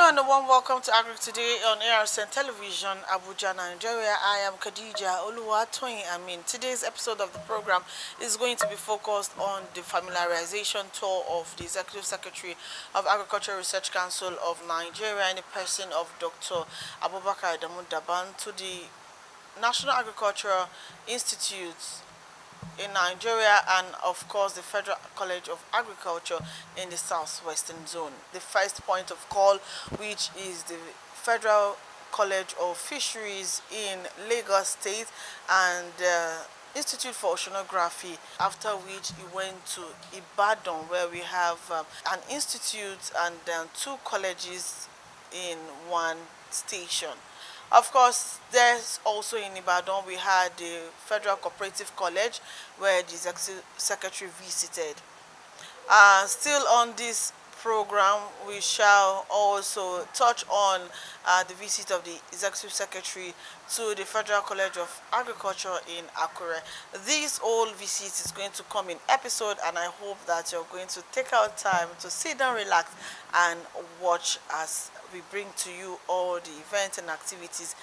and a warm welcome to Agric today on Arcn Television, Abuja, Nigeria. I am Khadija Oluwatoyin. Today's episode of the program is going to be focused on the familiarization tour of the Executive Secretary of Agricultural Research Council of Nigeria in the person of Dr. Abubakar Dabban to the National Agricultural Institute in Nigeria and of course the Federal College of Agriculture in the Southwestern Zone. The first point of call, which is the Federal College of Fisheries in Lagos State and Institute for Oceanography, after which he went to Ibadan where we have an institute and two colleges in one station. Of course, there's also in Ibadan, we had the Federal Cooperative College where the Executive Secretary visited. Still on this program, we shall also touch on the visit of the Executive Secretary to the Federal College of Agriculture in Akure. This whole visit is going to come in episode, and I hope that you're going to take out time to sit down, relax, and watch as we bring to you all the events and activities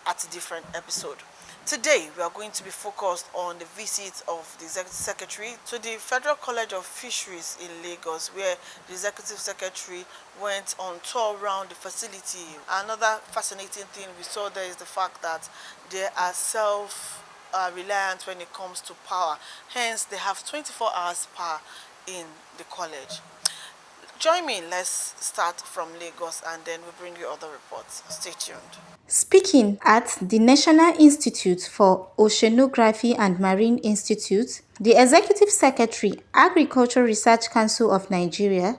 at a different episode. Today, we are going to be focused on the visit of the Executive Secretary to the Federal College of Fisheries in Lagos, where the Executive Secretary went on tour around the facility. Another fascinating thing we saw there is the fact that they are self-reliant when it comes to power. Hence, they have 24 hours power in the college. Join me, let's start from Lagos and then we'll bring you other reports. Stay tuned. Speaking at the National Institute for Oceanography and Marine Institute, the Executive Secretary, Agricultural Research Council of Nigeria,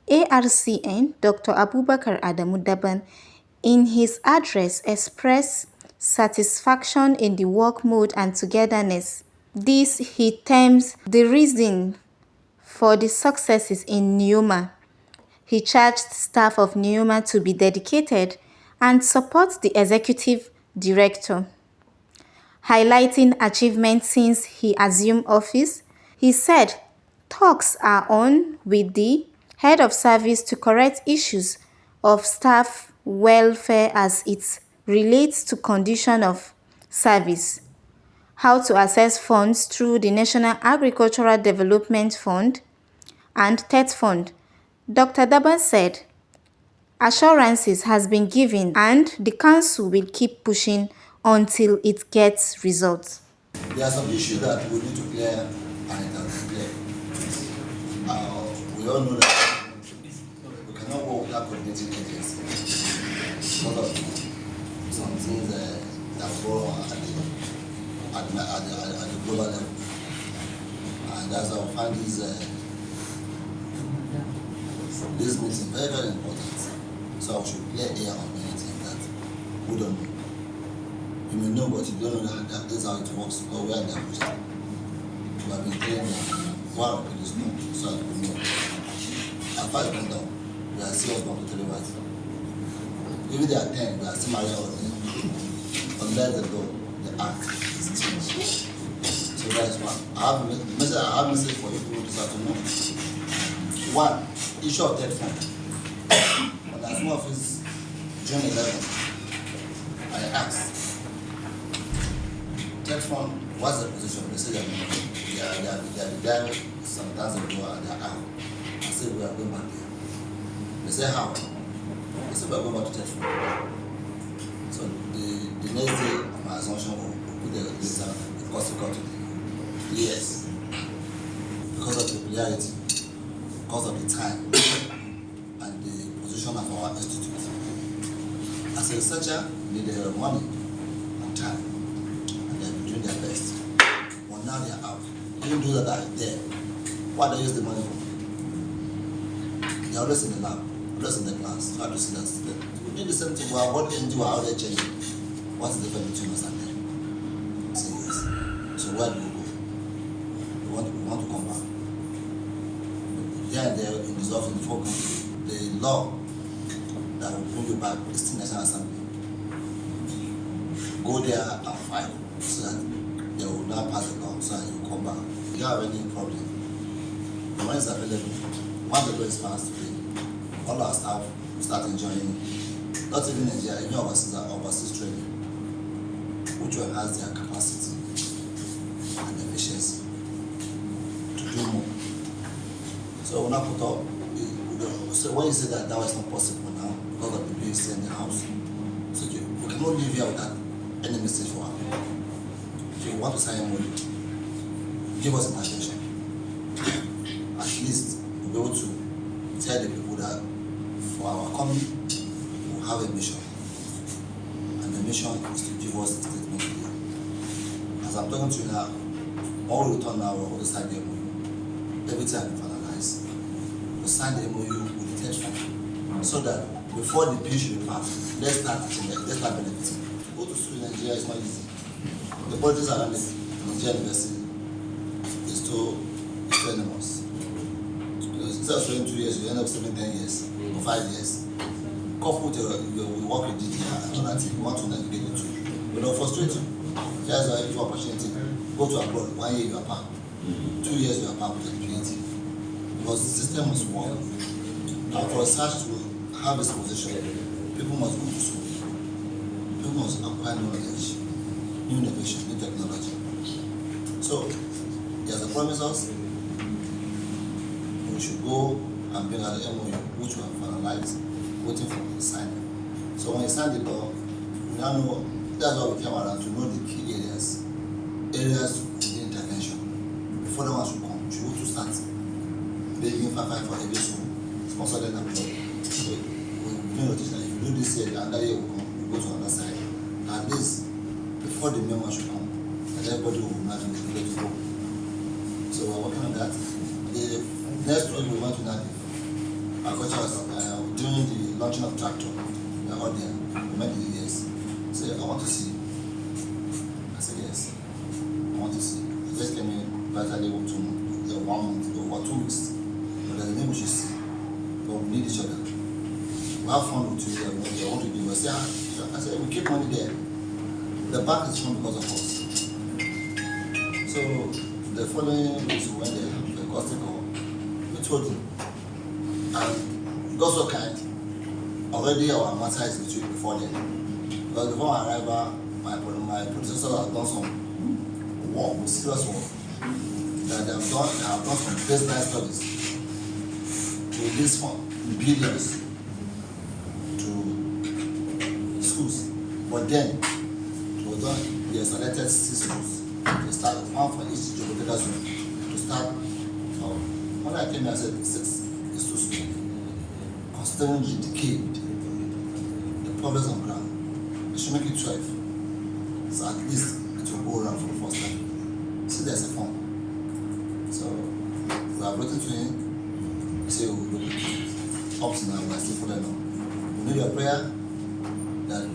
Arcn, Dr. Abubakar Dabban, in his address expressed satisfaction in the work mode and togetherness. This he terms the reason for the successes in NEOMA. He charged staff of NEOMA to be dedicated and support the executive director. Highlighting achievements since he assumed office, he said talks are on with the head of service to correct issues of staff welfare as it relates to condition of service, how to access funds through the National Agricultural Development Fund and TET Fund. Dr. Dabban said assurances has been given and the council will keep pushing until it gets results. There are some issues that we need to clear and it has clear. We all know that we cannot work without coordinating agencies because of some things that go on at the global level. And that's how I find this meeting very, very important. So we should clear air on anything that we don't know. You may know, but you don't know that that's how it works, or where they are pushed. We have been clearing that one of it is known, so that we know. At 5 down, we are still going to televise. Maybe they are 10, we are still married out there. Unless the law, the act is changed. So that is one. I have a message for you people to start to know. One, issue of TET fund. When I was in office June 11, I asked, TET fund, what's the position? They said they are there sometimes ago and they are out. I said we are going back there. They said how? They said we are going back to TET fund. So the next day, my assumption will put the exam because we got to the yes. Because of the popularity, because of the time and the position of our institute. As a researcher, they need their money and time, and they've been doing their best. But now they are out. Even those that are there, what they use the money for? They are always in the lab, always in the class, try to see that we do the same thing. We are what NGO, how they changing. What's the difference between us and them? Say yes. So where do we go? We want to come back. There and there in this office before the law that will bring you back is the National Assembly. Go there and fight so that they will now pass the law so that you come back. If you have any problem, the money is available. Once the law is passed today, all our staff will start enjoying, not even Nigeria, even overseas training, which will enhance their capacity and efficiency to do more. So when I put up, so when you say that was not possible now because of the bills in the house, so we cannot live here without any message for her. If you want to sign a money, give us attention. At least we'll be able to tell the people that for our company, we have a mission. And the mission is to give us a statement today. As I'm talking to you now, all we return now, we'll sign the MOU. Everything has been finalized. We sign the MOU with the third fund so that before the bill should be passed, let's start benefiting. To go to school in Nigeria is not easy. The politics around the Nigerian university is too enormous. Instead of spending 2 years, you end up spending 10 years or 5 years. Coupled with your work with DDR and other things, you want to navigate it too. But it'll frustrate you. That's why if you have opportunity, go to abroad, 1 year you are part, 2 years you are part with the PhD. Because the system must work. And for research to have this position, people must go to school. People must acquire knowledge, new innovation, new technology. So, he has promised us we should go and bring out the MOU, which we have finalized, waiting for the signing. So when you sign the law, we now know, that's why we came around to know the key areas of intervention. Before the ones should come, should go to start begging for every school, sponsor them and so we notice that if you do this year, the other year will come, you go to another side. At least before the main one should come, and everybody will not be able to go. So we're working on that. The next project we want to now agriculture was during the launching of tractor. We are out there, we met the yes. Say, I want to see. I said yes. I want to see. I just came in vitally 1 month or 2 weeks. But there's a name we should see. But we need each other. We have fun with you. I want to give us. I said, we keep money there. The bank is fun because of us. So the following weeks we went there, the cost call. We told him. And God so kind, already our matter is with you before then. Because before my arrival, my predecessor has done some work, serious work. That they have done some baseline studies to release from billions to schools. But then, it was done, we have selected 6 schools to start, 1 for each geographical zone to start. When I came here, I said 6 is too small. Considering the decay, the problems on ground, they should make it 12. So at least it will go around for the first time. See, there's a form. So we are waiting to him. He said, we will up to now, we are still following up. We need your prayer that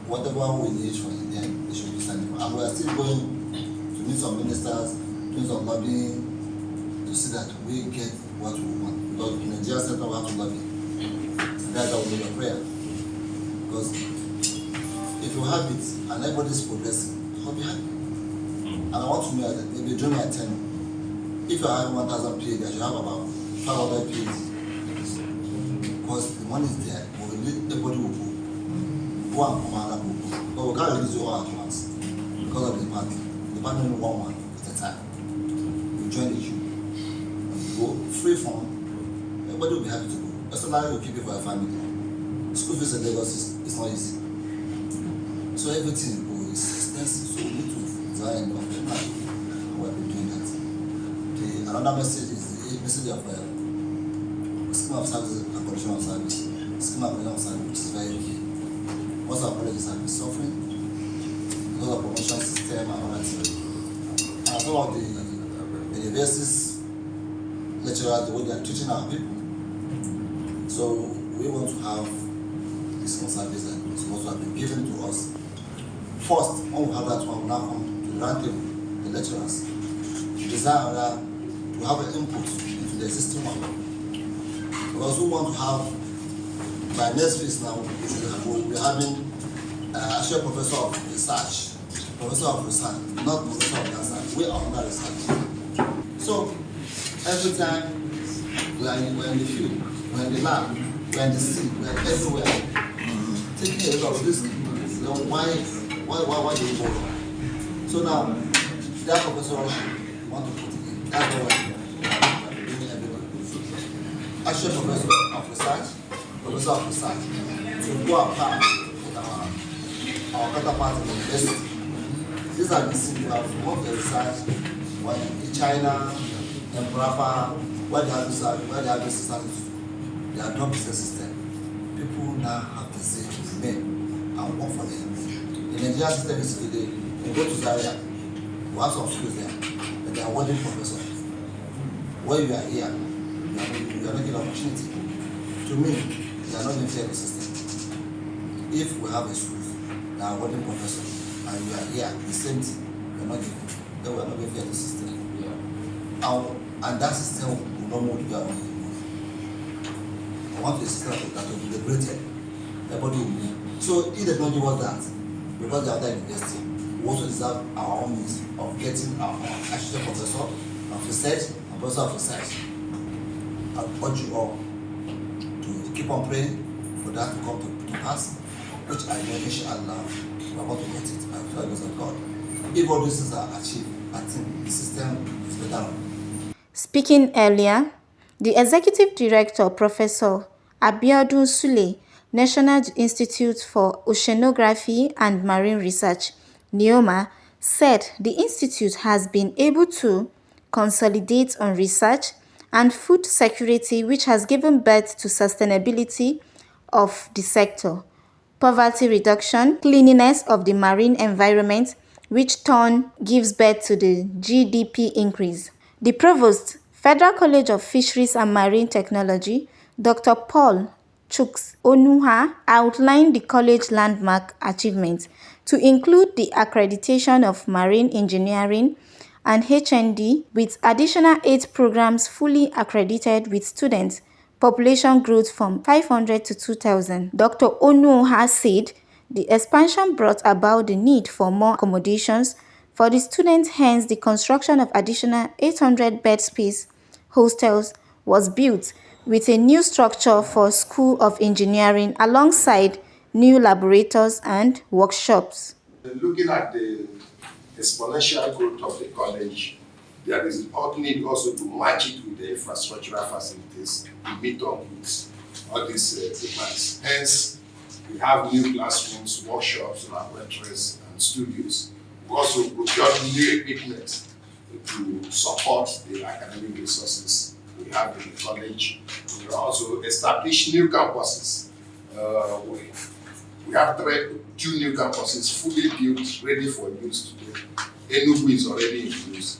whatever we need from them, they should be standing for. And we are still going to meet some ministers, doing some lobbying to see that we get what we want. Because in Nigeria Center, we have to lobby. That's how we need your prayer. Because if you have it and everybody's progressing, you'll be happy. And I want to know that maybe during my tenure, if you have 1,000 PhD, I should have about 500 PhD. Because the money is there, but everybody will go. Go and come out and go. But we can't release you all at once because of the department. The department only 1 month at a time. You join the queue. You go free from, everybody will be happy to go. That's the line you keep it for your family. School fees in Lagos is not easy. So everything is expensive, so we need to design enough and we've been doing that. Another message is the message of scheme of service and condition of service. Scheme of condition of service, which is very key. Most of our colleges have been suffering because of promotion system and other things. And some of the universities lecturers, the way they are teaching our people. So we want to have this service that is supposed to have been given to us. First, when we have that one, we now come to the round table, the lecturers, to design to have an input into the existing one. Because we want to have, by next phase now, we'll be having actually a professor of research, not professor of research. We are under research. So every time we are in the field, we are in the lab, we're in the sea, we're everywhere. Taking a lot of risk. You know, why do you bother? So now, that professor want to put it in. That's what we're doing everywhere. Actually, professor of research, to go apart with our counterparts in the university. These are the things we have worked the research in China, in Brava, where they have research, they have done business system. People now have the say to remain and work for them. The Nigerian system is today, you go to Zaria, you have some schools there, but they are working professors. When you are here, you are making an opportunity. To me, they are not even fair the system. If we have a school that are working professors, and you are here, the same thing, we are not giving, then we are not being fair the system. And that system will not move the government. I want a system that will be liberated. Everybody will move. So if they don't give us that, because they are there university, we also deserve our own means of getting our assistant professor of research and professor of research. I urge you all to keep on praying for that to come to pass, which I know inshallah we are going to get it by the grace of God. If all these things are achieved, I think the system is better. Speaking earlier, the Executive Director, Professor Abiodun Sule, National Institute for Oceanography and Marine Research, NIOMA, said the institute has been able to consolidate on research and food security, which has given birth to sustainability of the sector, poverty reduction, cleanliness of the marine environment, which turn gives birth to the GDP increase. The Provost, Federal College of Fisheries and Marine Technology, Dr. Paul Chuks Onuha, outlined the college landmark achievements to include the accreditation of marine engineering and HND, with additional 8 programs fully accredited with students, population growth from 500 to 2,000. Dr. Onuha said the expansion brought about the need for more accommodations for the students, hence the construction of additional 800 bed space hostels was built with a new structure for School of Engineering alongside new laboratories and workshops. Looking at the exponential growth of the college, there is need also to match it with the infrastructural facilities to meet up with all these demands. Hence, we have new classrooms, workshops, laboratories, and studios. We also procure new equipment to support the academic resources we have in the college. We also establish new campuses. We have 2 new campuses fully built, ready for use today. Tinubu'S is already in use.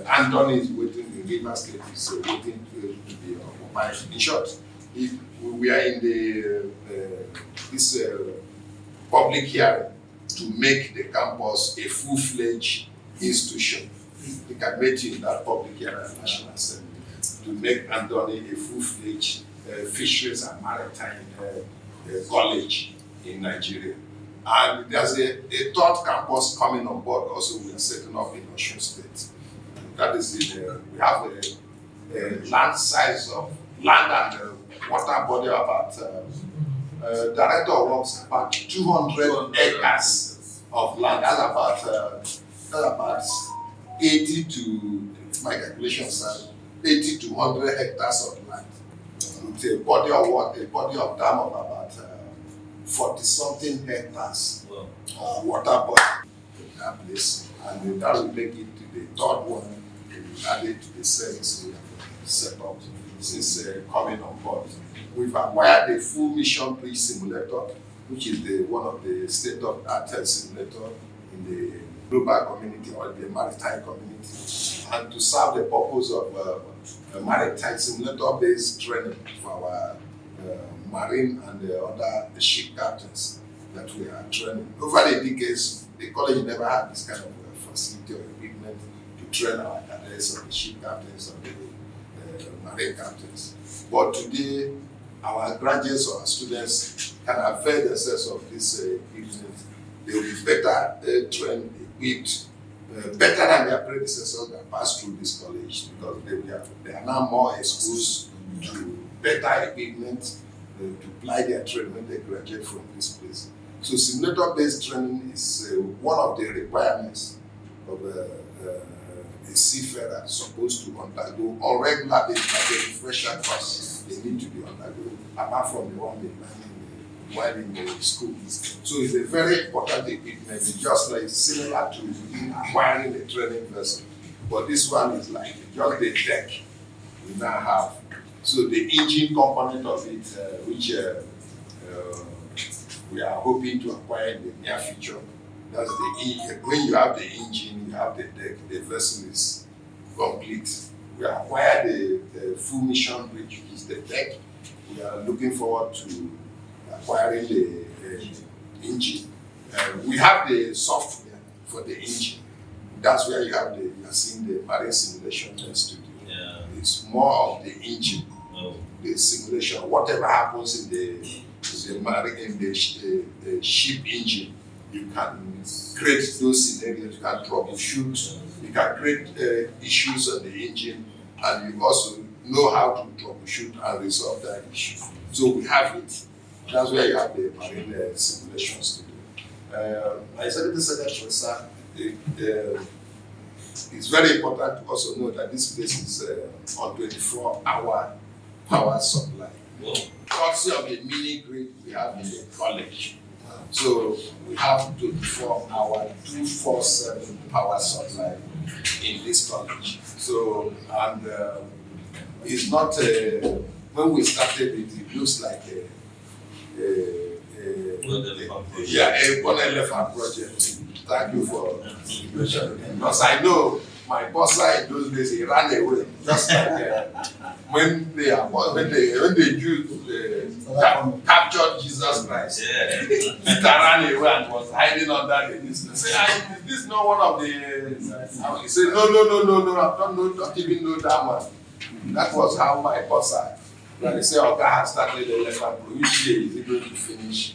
Anthony is waiting, the River State is waiting to be occupied. In short, if we are in this public hearing to make the campus a full-fledged institution. We can meet you in that public hearing at National Assembly to make Anthony a full-fledged fisheries and maritime college in Nigeria. And there's a 3rd campus coming on board also we are setting up in Osun State. That is we have a land size of land and water body about Director of Works about 200 acres of land. That's about 80 to, if my calculations are 80 to 100 hectares of land. With a body of water, a body of dam of about 40-something hectares of water body in that place. And that will make it to the 3rd one added to the service we have set up since coming on board. We've acquired a full mission bridge simulator, which is one of the state-of-the-art simulator in the global community or the maritime community, and to serve the purpose of maritime simulator-based training for our marine and the other ship captains that we are training. Over the decades, the college never had this kind of facility or equipment to train our cadets or the ship captains or the marine captains. But today, our graduates or our students can avail themselves of this equipment. They will be better trained, equipped, better than their predecessors that passed through this college, because they are now more exposed to better equipment to apply their training when they graduate from this place. So simulator-based training is one of the requirements of a seafarer supposed to undergo on regular basis, like a refresher course. They need to be undergoing, apart from the one they learn while in the school. So it's a very important equipment. It's just like similar to acquiring a training vessel, but this one is like just the deck we now have. So the engine component of it, which we are hoping to acquire in the near future. That's the when you have the engine, you have the deck, the vessel is complete. We acquire the full mission bridge, which is the deck. We are looking forward to acquiring the engine. We have the software for the engine. That's where you are seeing the marine simulation studio. Yeah. It's more of the engine, the simulation. Whatever happens in the ship engine, you can create those scenarios, you can troubleshoot, you can create issues on the engine, and you also know how to troubleshoot and resolve that issue. So we have it. That's where you have the marine simulation studio. My executive secretary, sir, it's very important to also know that this place is on 24-hour power supply. Whoa. Courtesy of a mini grid we have in the college. So we have 24-hour, 247 power supply in this college. So, and it's not, when we started it looks like one elephant project. Thank you for the question. Because I know my boss in those days, he ran away. Just like when they Jews captured Jesus Christ. Yeah. Peter ran away and was hiding under the distance. Say, is this not one of the? He said, no, I don't even know that one. That was how my boss when they say, okay, I have started the elephant, which day is it going to finish?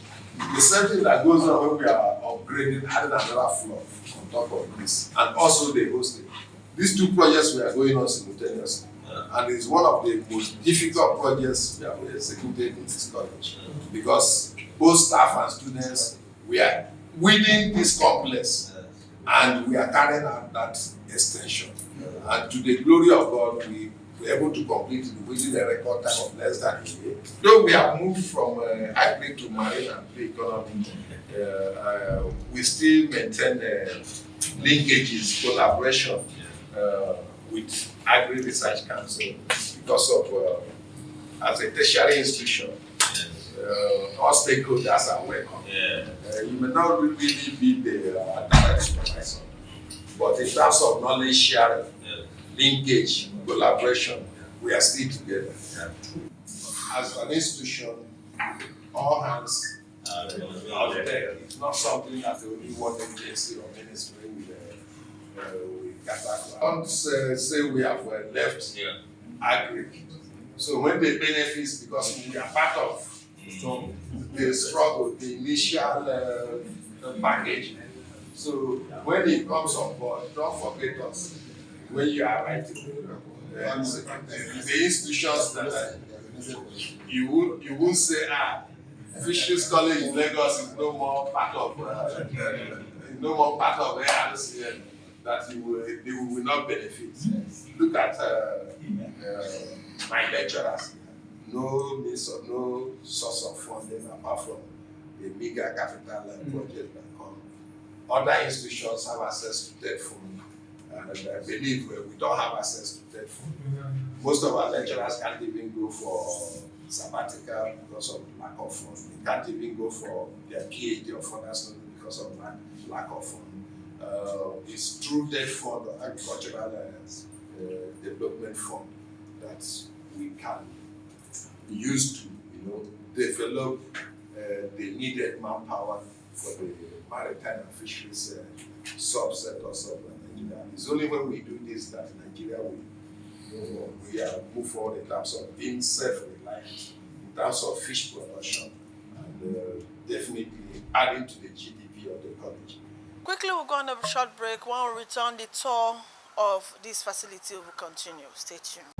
The same thing that goes on when we are upgrading, adding another floor on top of this, and also the hosting. These two projects we are going on simultaneously, and it's one of the most difficult projects we have executed in this college, because both staff and students, we are within this complex, and we are carrying out that extension. And to the glory of God, we were able to complete it within a record time of less than a year. Though we have moved from Agric to marine and pre-economy, we still maintain linkages, collaboration with Agri Research Council because of, as a tertiary institution, all stakeholders are welcome. You may not really be the direct supervisor, but in terms of knowledge sharing, linkage, collaboration, we are still together. As an institution, all hands on deck. It's not something that only one agency or ministry will gather. I don't say we have left Agric. So when the benefits, because we are part of the struggle, the initial package. So when it comes on board, don't forget us when you are writing. The institutions that you won't say, Fisheries College in Lagos is no more part of ARCN, that they will not benefit. Look at my lecturers. No source of funding apart from the bigger capital project that come. Other institutions have access to debt fund, and I believe we don't have access to debt fund. Most of our lecturers can't even go for sabbatical because of lack of funds. They can't even go for their PhD or further study because of lack of funds. It's through debt fund or agricultural development fund that we can use to, develop the needed manpower for the maritime and fisheries subsectors of Nigeria. It's only when we do this that Nigeria will move forward in terms of being self-reliant, in terms of fish production, and definitely adding to the GDP of the college. Quickly, we'll go on a short break. When we return, the tour of this facility will continue. Stay tuned.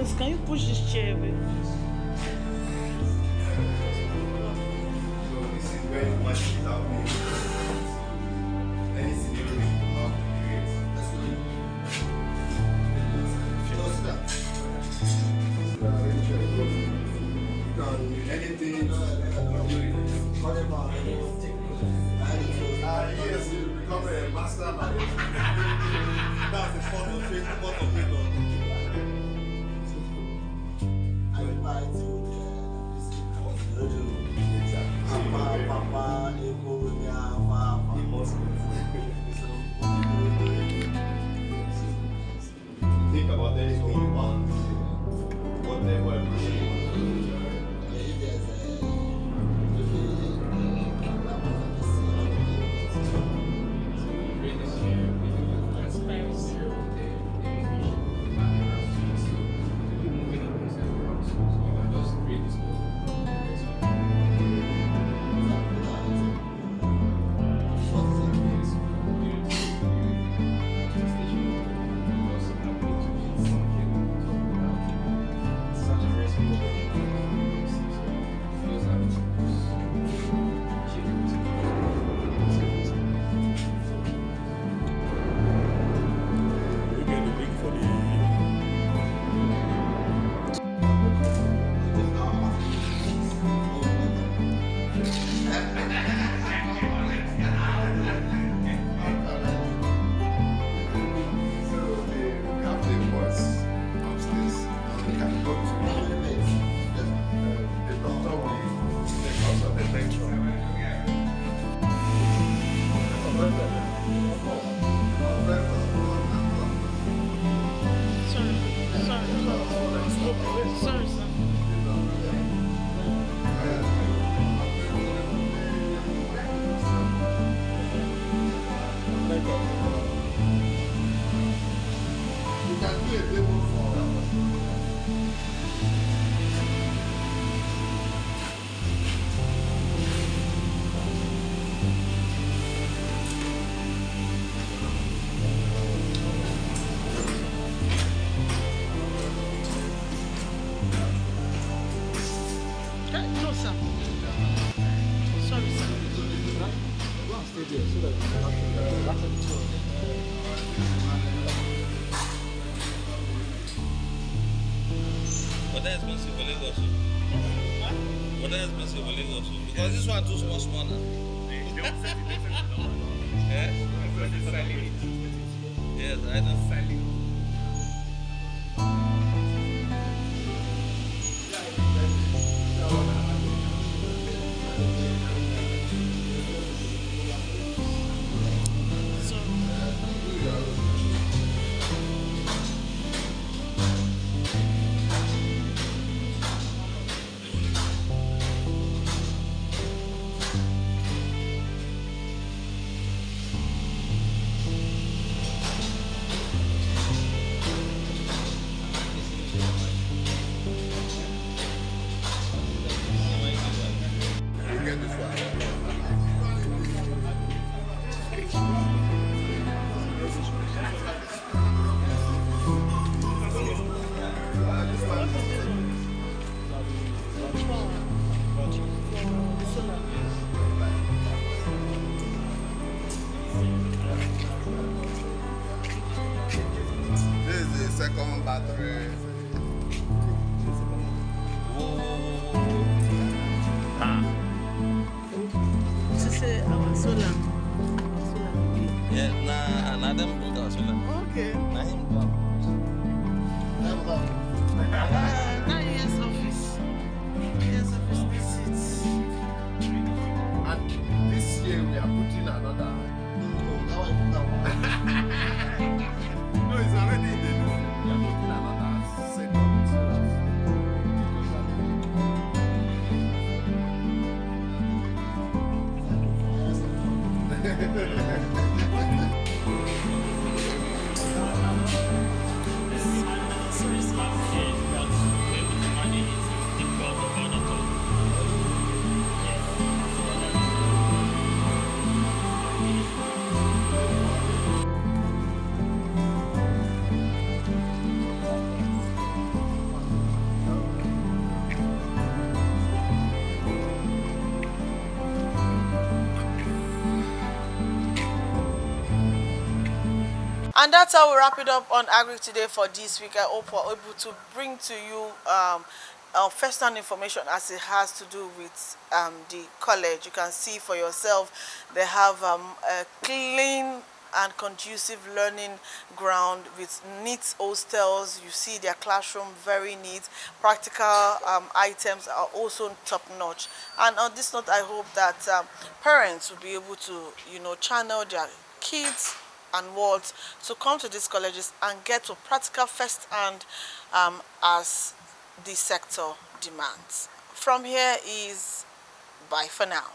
Please, can you push this chair away? So this is where you want to out any scenario you have to create. You can do anything. Yes, you become a master manager. That's the fun of it. Think about anything you want, whatever Sorry, sir. You can do a demo for No, sir. Sorry, sir. But that expensive for Lagos. But that expensive for Lagos. Because this one too small now. Yeah? Yes, I know. This is the second battery. This is our solar. Yeah, nah, them build our solar. Okay. Nah, him build. Now yes office. Yes office visits. and this year we are putting another. No, it's already in the new. We are putting another second. And that's how we wrap it up on Agric today for this week. I hope we're able to bring to you first-hand information as it has to do with the college. You can see for yourself they have a clean and conducive learning ground with neat hostels. You see their classroom very neat. Practical items are also top notch. And on this note, I hope that parents will be able to, channel their kids and wards to come to these colleges and get to practical first hand as the sector demands. From here is bye for now.